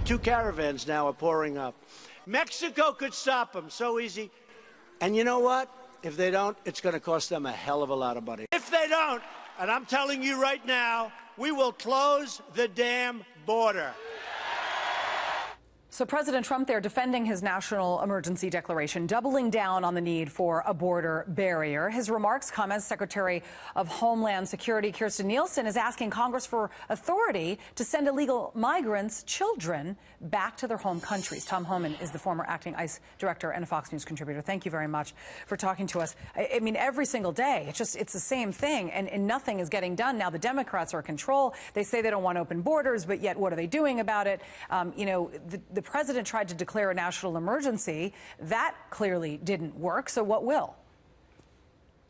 2 caravans now are pouring up. Mexico could stop them. So easy. And you know what? If they don't, it's going to cost them a hell of a lot of money. If they don't, and I'm telling you right now, we will close the damn border. So President Trump there defending his national emergency declaration, doubling down on the need for a border barrier. His remarks come as Secretary of Homeland Security Kirstjen Nielsen is asking Congress for authority to send illegal migrants' children back to their home countries. Tom Homan is the former acting ICE director and a Fox News contributor. Thank you very much for talking to us. I mean, every single day, it's the same thing, and nothing is getting done. Now the Democrats are in control. They say they don't want open borders, but yet what are they doing about it? The president tried to declare a national emergency. That clearly didn't work. So what will?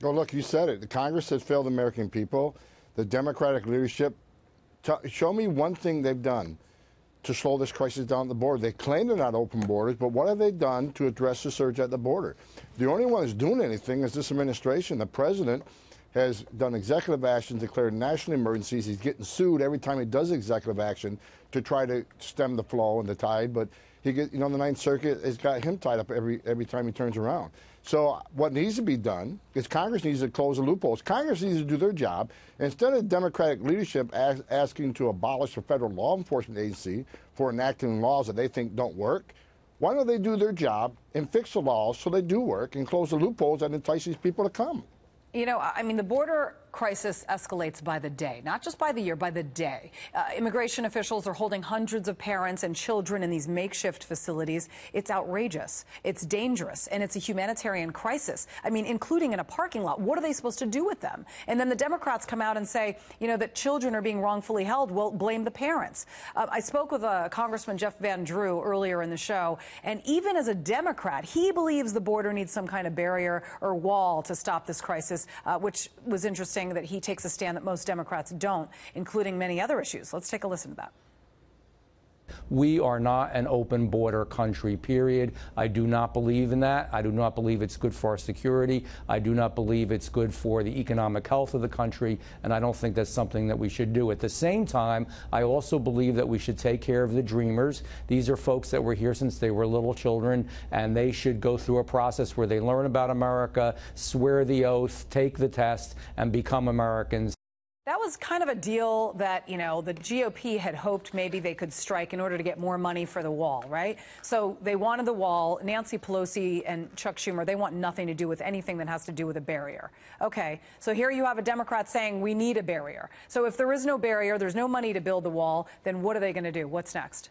Well, look, you said it. The Congress has failed the American people. The Democratic leadership, show me one thing they've done to slow this crisis down at the border. They claim they're not open borders, but what have they done to address the surge at the border? The only one who's doing anything is this administration. The president has done executive action, declared national emergencies. He's getting sued every time he does executive action to try to stem the flow and the tide. But he gets, the Ninth Circuit has got him tied up every time he turns around. So what needs to be done is Congress needs to close the loopholes. Congress needs to do their job. Instead of Democratic leadership asking to abolish a federal law enforcement agency for enacting laws that they think don't work, why don't they do their job and fix the laws so they do work and close the loopholes that entice these people to come? I mean, the border crisis escalates by the day, not just by the year, by the day. Immigration officials are holding hundreds of parents and children in these makeshift facilities. It's outrageous. It's dangerous. And it's a humanitarian crisis. I mean, including in a parking lot. What are they supposed to do with them? And then the Democrats come out and say, that children are being wrongfully held. Well, blame the parents. I spoke with Congressman Jeff Van Drew earlier in the show. And even as a Democrat, he believes the border needs some kind of barrier or wall to stop this crisis. Which was interesting that he takes a stand that most Democrats don't, including many other issues. Let's take a listen to that. We are not an open border country, period. I do not believe in that. I do not believe it's good for our security. I do not believe it's good for the economic health of the country, and I don't think that's something that we should do. At the same time, I also believe that we should take care of the dreamers. These are folks that were here since they were little children, and they should go through a process where they learn about America, swear the oath, take the test, and become Americans. That was kind of a deal that, the GOP had hoped maybe they could strike in order to get more money for the wall, right? So they wanted the wall. Nancy Pelosi and Chuck Schumer, they want nothing to do with anything that has to do with a barrier. Okay, so here you have a Democrat saying we need a barrier. So if there is no barrier, there's no money to build the wall, then what are they going to do? What's next?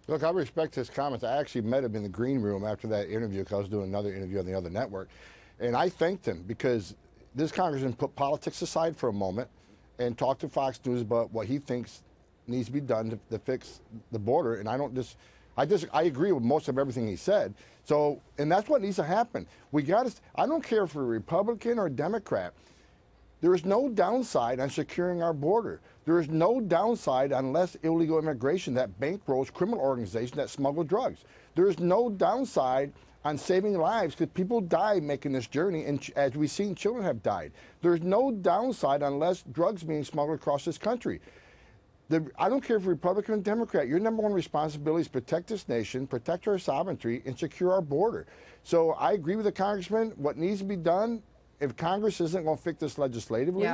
Look, I respect his comments. I actually met him in the green room after that interview because I was doing another interview on the other network. And I thanked him because this congressman put politics aside for a moment and talk to Fox News about what he thinks needs to be done to fix the border. And I agree with most of everything he said. So, and that's what needs to happen. I don't care if you're a Republican or a Democrat. There is no downside on securing our border. There is no downside on less illegal immigration that bankrolls criminal organizations that smuggle drugs. There is no downside on saving lives because people die making this journey, and as we've seen, children have died. There's no downside on less drugs being smuggled across this country. I don't care if you're Republican or Democrat. Your number one responsibility is protect this nation, protect our sovereignty, and secure our border. So I agree with the congressman. What needs to be done, if Congress isn't going to fix this legislatively,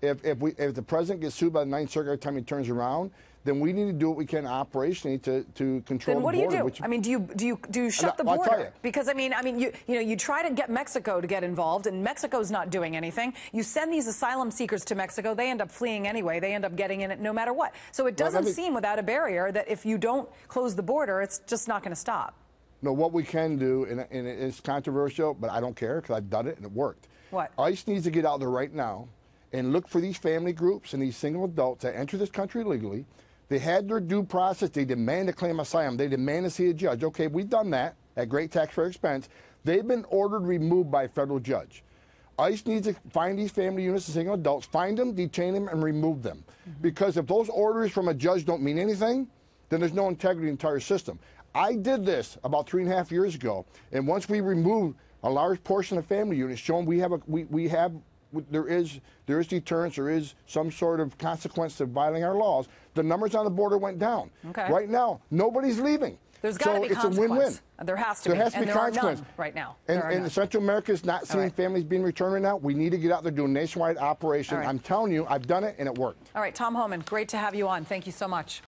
if the president gets sued by the Ninth Circuit every time he turns around, then we need to do what we can operationally to control the border. Then what do you do? I mean, do you shut the border? Because you try to get Mexico to get involved, and Mexico's not doing anything. You send these asylum seekers to Mexico, they end up fleeing anyway. They end up getting in it no matter what. So it doesn't seem, without a barrier, that if you don't close the border, it's just not going to stop. No, what we can do, and it's controversial, but I don't care because I've done it and it worked. What? ICE needs to get out there right now and look for these family groups and these single adults that enter this country illegally. They had their due process. They demand to claim asylum. They demand to see a judge. Okay, we've done that at great taxpayer expense. They've been ordered removed by a federal judge. ICE needs to find these family units and single adults, find them, detain them, and remove them. Because if those orders from a judge don't mean anything, then there's no integrity in the entire system. I did this about 3.5 years ago, and once we removed a large portion of family units, showing we have there is deterrence, there is some sort of consequence to violating our laws, the numbers on the border went down. Okay. Right now, nobody's leaving. There's got to be consequence. It's a win-win. There has to be. And there are none right now. And Central America is not seeing families being returned right now. We need to get out there, do a nationwide operation. I'm telling you, I've done it, and it worked. All right, Tom Homan, great to have you on. Thank you so much.